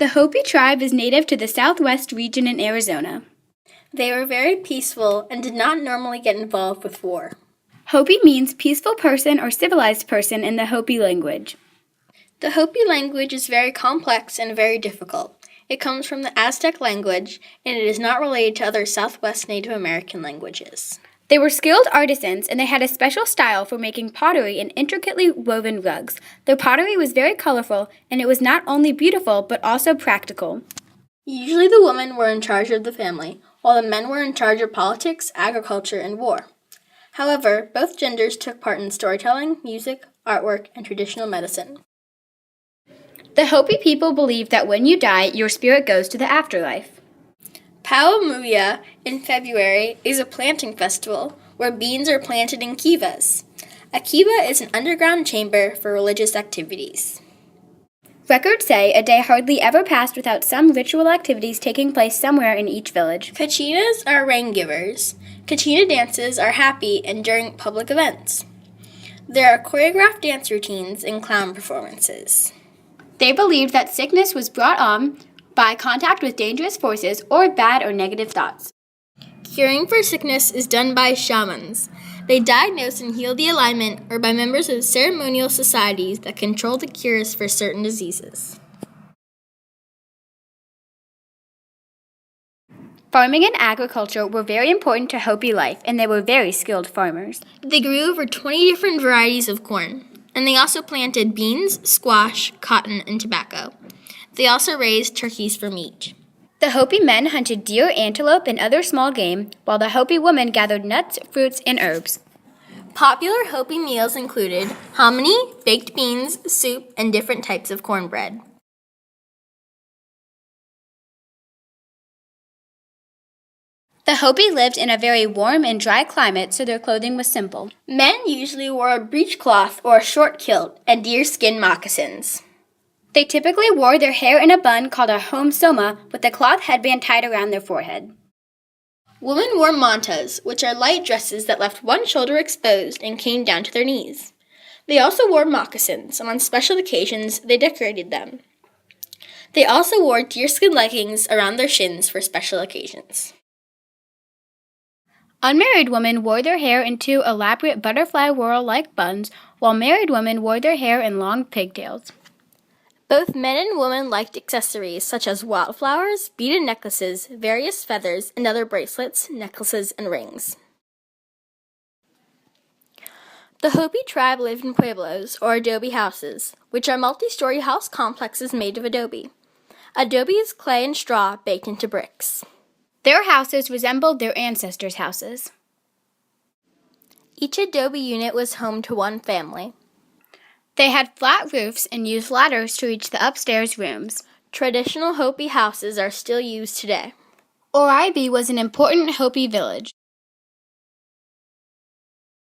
The Hopi tribe is native to the southwest region in Arizona. They were very peaceful and did not normally get involved with war. Hopi means peaceful person or civilized person in the Hopi language. The Hopi language is very complex and very difficult. It comes from the Aztec language, and it is not related to other Southwest Native American languages. They were skilled artisans, and they had a special style for making pottery and intricately woven rugs. Their pottery was very colorful, and it was not only beautiful, but also practical. Usually the women were in charge of the family, while the men were in charge of politics, agriculture, and war. However, both genders took part in storytelling, music, artwork, and traditional medicine. The Hopi people believe that when you die, your spirit goes to the afterlife. Pauamuia in February is a planting festival where beans are planted in kivas. A kiva is an underground chamber for religious activities. Records say a day hardly ever passed without some ritual activities taking place somewhere in each village. Kachinas are rain givers. Kachina dances are happy and during public events. There are choreographed dance routines and clown performances. They believed that sickness was brought on by contact with dangerous forces or bad or negative thoughts. Curing for sickness is done by shamans. They diagnose and heal the alignment or by members of ceremonial societies that control the cures for certain diseases. Farming and agriculture were very important to Hopi life, and they were very skilled farmers. They grew over 20 different varieties of corn, and they also planted beans, squash, cotton, and tobacco. They also raised turkeys for meat. The Hopi men hunted deer, antelope, and other small game, while the Hopi women gathered nuts, fruits, and herbs. Popular Hopi meals included hominy, baked beans, soup, and different types of cornbread. The Hopi lived in a very warm and dry climate, so their clothing was simple. Men usually wore a breechcloth or a short kilt and deerskin moccasins. They typically wore their hair in a bun called a home soma with a cloth headband tied around their forehead. Women wore mantas, which are light dresses that left one shoulder exposed and came down to their knees. They also wore moccasins, and on special occasions they decorated them. They also wore deerskin leggings around their shins for special occasions. Unmarried women wore their hair in two elaborate butterfly whorl-like buns, while married women wore their hair in long pigtails. Both men and women liked accessories such as wildflowers, beaded necklaces, various feathers, and other bracelets, necklaces, and rings. The Hopi tribe lived in pueblos, or adobe houses, which are multi-story house complexes made of adobe. Adobe is clay and straw baked into bricks. Their houses resembled their ancestors' houses. Each adobe unit was home to one family. They had flat roofs and used ladders to reach the upstairs rooms. Traditional Hopi houses are still used today. Oraibi was an important Hopi village.